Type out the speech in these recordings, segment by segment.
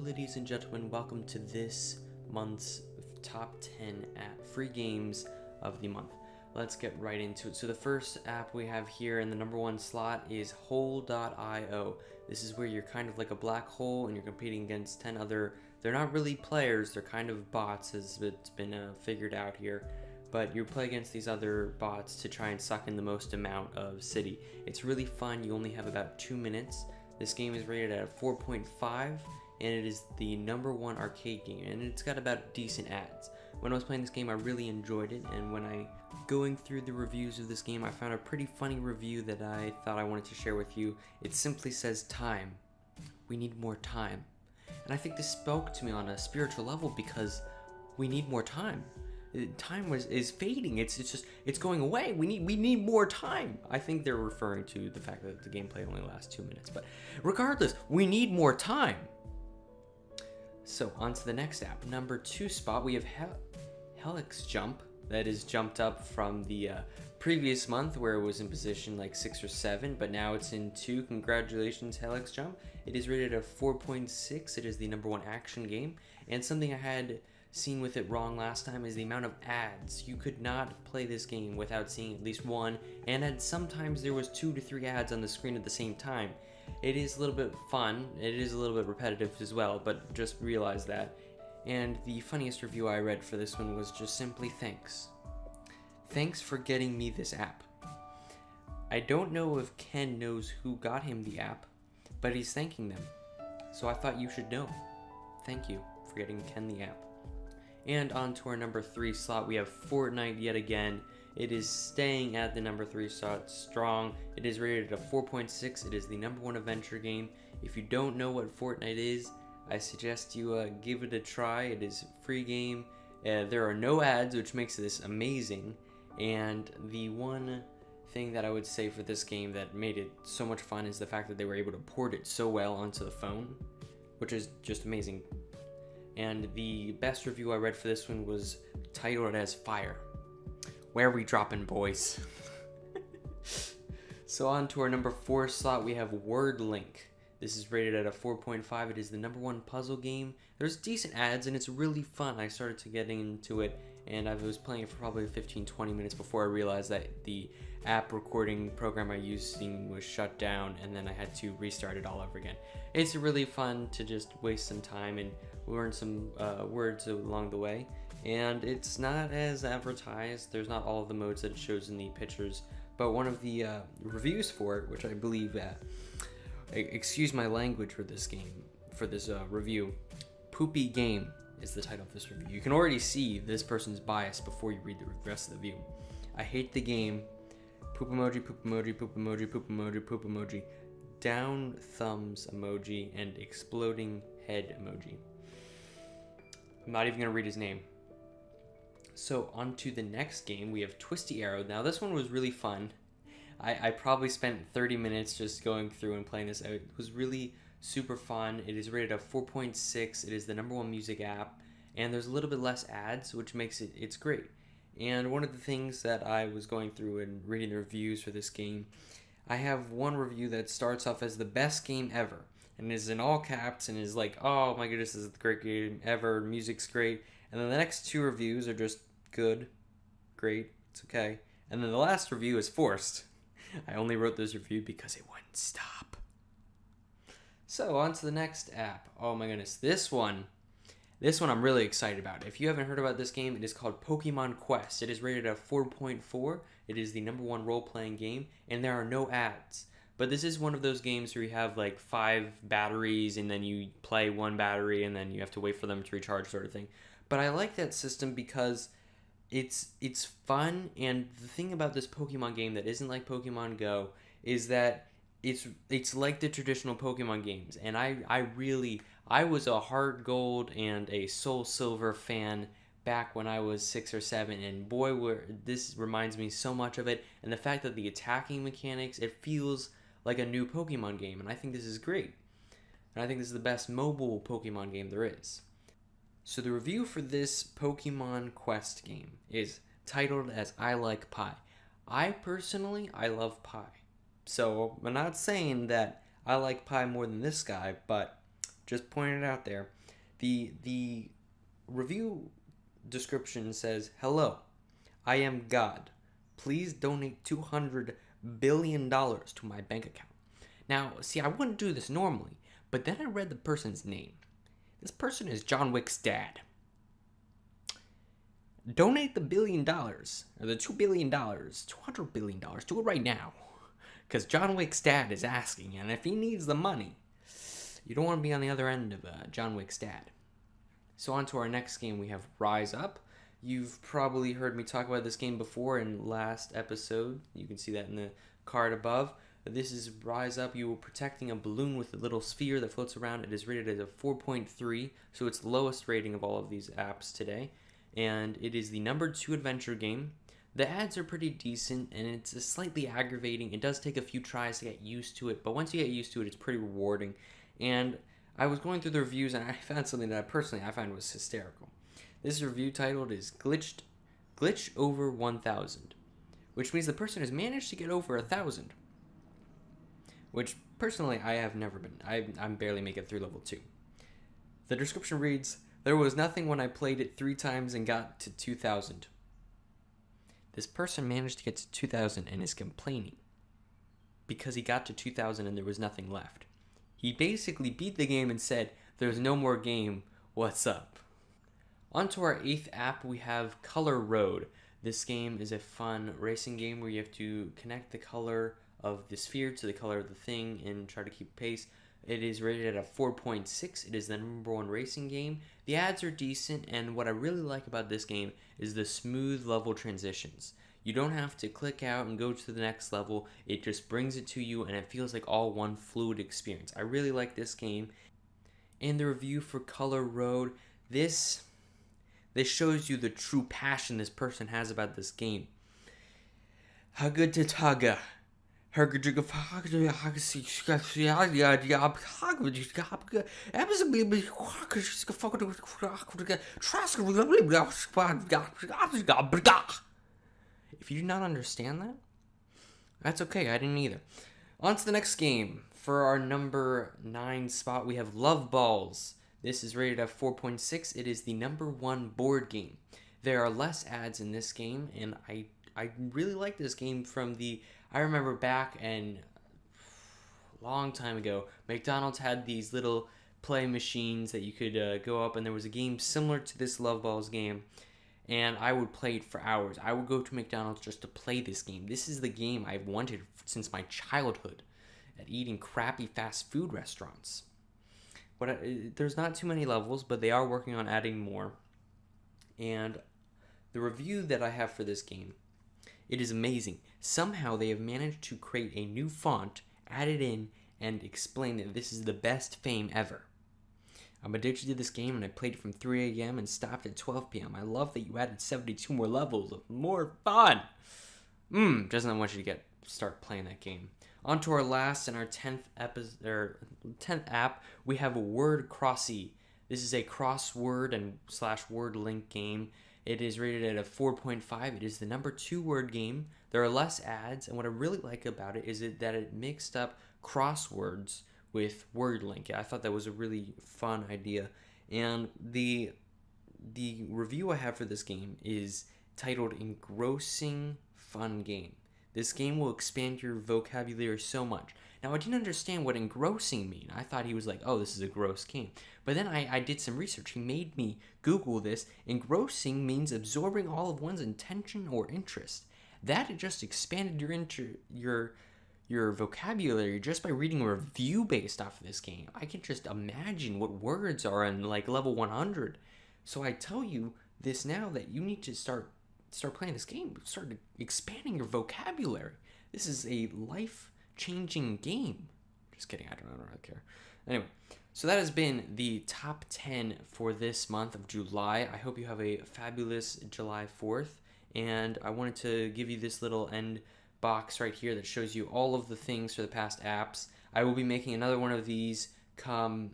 ladies and gentlemen, welcome to this month's top 10 free games of the month. Let's get right into it. So the first app we have here in the number one slot is hole.io. This is where you're kind of like a black hole and you're competing against 10 other, they're not really players, they're kind of bots as it's been figured out here. But you play against these other bots to try and suck in the most amount of city. It's really fun, you only have about 2 minutes. This game is rated at a 4.5, and it is the number one arcade game, and it's got about decent ads. When I was playing this game, I really enjoyed it, and when I going through the reviews of this game, I found a pretty funny review that I thought I wanted to share with you. It simply says, "Time. We need more time." And I think this spoke to me on a spiritual level because we need more time. Time is fading. It's going away. We need more time. I think they're referring to the fact that the gameplay only lasts 2 minutes, but regardless, we need more time. So on to the next app. Number 2 spot, we have Helix Jump. That is jumped up from the previous month where it was in position like 6 or 7, but now it's in 2. Congratulations, Helix Jump. It is rated at 4.6. It is the number one action game, and something I had seen with it wrong last time is the amount of ads. You could not play this game without seeing at least one, and sometimes there was 2 to 3 ads on the screen at the same time. It is a little bit fun, it is a little bit repetitive as well, but just realize that. And the funniest review I read for this one was just simply thanks. Thanks for getting me this app. I don't know if Ken knows who got him the app, but he's thanking them. So I thought you should know. Thank you for getting Ken the app. And on to our number 3 slot, we have Fortnite yet again. It is staying at the number 3 slot strong. It is rated at a 4.6. It is the number one adventure game. If you don't know what Fortnite is, I suggest you give it a try. It is a free game. There are no ads, which makes this amazing. And the one thing that I would say for this game that made it so much fun is the fact that they were able to port it so well onto the phone, which is just amazing. And the best review I read for this one was titled as Fire. Where are we dropping, boys? So on to our number 4 slot, we have Word Link. This is rated at a 4.5. It is the number one puzzle game. There's decent ads and it's really fun. I started to getting into it and I was playing it for probably 15-20 minutes before I realized that the app recording program I using was shut down, and then I had to restart it all over again. It's really fun to just waste some time and learn some words along the way, and it's not as advertised. There's not all of the modes that it shows in the pictures, but one of the reviews for it, which I believe, excuse my language for this game, for this review, Poopy Game is the title of this review. You can already see this person's bias before you read the rest of the review. I hate the game. Poop emoji, poop emoji, poop emoji, poop emoji, poop emoji. Down thumbs emoji and exploding head emoji. I'm not even going to read his name. So on to the next game, we have Twisty Arrow. Now this one was really fun. I probably spent 30 minutes just going through and playing this out. It was really super fun. It is rated at 4.6. It is the number one music app, and there's a little bit less ads, which makes it's great. And one of the things that I was going through and reading the reviews for this game, I have one review that starts off as the best game ever, and is in all caps and is like, oh my goodness, this is the great game ever, music's great. And then the next 2 reviews are just good, great, it's okay. And then the last review is forced. I only wrote this review because it wouldn't stop. So on to the next app. Oh my goodness, this one I'm really excited about. If you haven't heard about this game, it is called Pokemon Quest. It is rated at 4.4. It is the number one role-playing game, and there are no ads. But this is one of those games where you have like 5 batteries, and then you play 1 battery, and then you have to wait for them to recharge, sort of thing. But I like that system because it's fun, and the thing about this Pokemon game that isn't like Pokemon Go is that it's like the traditional Pokemon games, and I was a Heart Gold and a Soul Silver fan back when I was 6 or 7, and boy, this reminds me so much of it. And the fact that the attacking mechanics, it feels like a new Pokemon game, and I think this is great. And I think this is the best mobile Pokemon game there is. So the review for this Pokemon Quest game is titled as I Like Pie. I love pie. So I'm not saying that I like pie more than this guy, but Just pointing it out there. The review description says, "Hello, I am God. Please donate $200 billion to my bank account." Now, see, I wouldn't do this normally, but then I read the person's name. This person is John Wick's dad. Donate the $1 billion, or the $2 billion, $200 billion. Do it right now. Because John Wick's dad is asking, and if he needs the money, you don't want to be on the other end of John Wick's dad. So on to our next game, we have Rise Up. You've probably heard me talk about this game before in last episode. You can see that in the card above. This is Rise Up. You are protecting a balloon with a little sphere that floats around. It is rated as a 4.3, so it's the lowest rating of all of these apps today. And it is the number 2 adventure game. The ads are pretty decent, and it's slightly aggravating. It does take a few tries to get used to it, but once you get used to it, it's pretty rewarding. And I was going through the reviews, and I found something that I find was hysterical. This review titled is Glitch Over 1000, which means the person has managed to get over 1,000. Which, personally, I have never been. I'm barely making it through level 2. The description reads, "There was nothing when I played it 3 times and got to 2,000. This person managed to get to 2,000 and is complaining because he got to 2,000 and there was nothing left. He basically beat the game and said, "There's no more game, what's up?" On to our 8th app, we have Color Road. This game is a fun racing game where you have to connect the color of the sphere to the color of the thing and try to keep pace. It is rated at a 4.6. It is the number 1 racing game. The ads are decent, and what I really like about this game is the smooth level transitions. You don't have to click out and go to the next level. It just brings it to you, and it feels like all one fluid experience. I really like this game. And the review for Color Road, this shows you the true passion this person has about this game. Hagadataga. If you do not understand that, that's okay. I didn't either. On to the next game. For our number 9 spot, we have Love Balls. This is rated at 4.6. It is the number 1 board game. There are less ads in this game, and I really like this game I remember back and a long time ago, McDonald's had these little play machines that you could go up, and there was a game similar to this Love Balls game, and I would play it for hours. I would go to McDonald's just to play this game. This is the game I've wanted since my childhood at eating crappy fast food restaurants. But there's not too many levels, but they are working on adding more. And the review that I have for this game, it is amazing. Somehow they have managed to create a new font, add it in, and explain that this is the best fame ever. I'm addicted to this game, and I played it from 3 a.m. and stopped at 12 p.m. I love that you added 72 more levels of more fun. Doesn't want you to start playing that game. On to our last and our 10th app, we have Word Crossy. This is a crossword and / word link game. It is rated at a 4.5. It is the number 2 word game. There are less ads, and what I really like about it is that it mixed up crosswords with word link. I thought that was a really fun idea. And the review I have for this game is titled Engrossing Fun Game. This game will expand your vocabulary so much. Now, I didn't understand what engrossing mean. I thought he was like, oh, this is a gross game. But then I did some research. He made me Google this. Engrossing means absorbing all of one's attention or interest. That just expanded your vocabulary just by reading a review based off of this game. I can just imagine what words are in like level 100. So I tell you this now that you need to start playing this game. Start expanding your vocabulary. This is a life-changing game. Just kidding. I don't really care. Anyway, so that has been the top 10 for this month of July. I hope you have a fabulous July 4th. And I wanted to give you this little end box right here that shows you all of the things for the past apps. I will be making another one of these come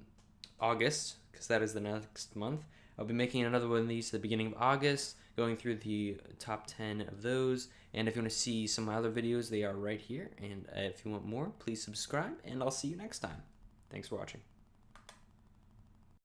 August, because that is the next month. I'll be making another one of these at the beginning of August, going through the top 10 of those. And if you want to see some other videos, they are right here. And if you want more, please subscribe, and I'll see you next time. Thanks for watching.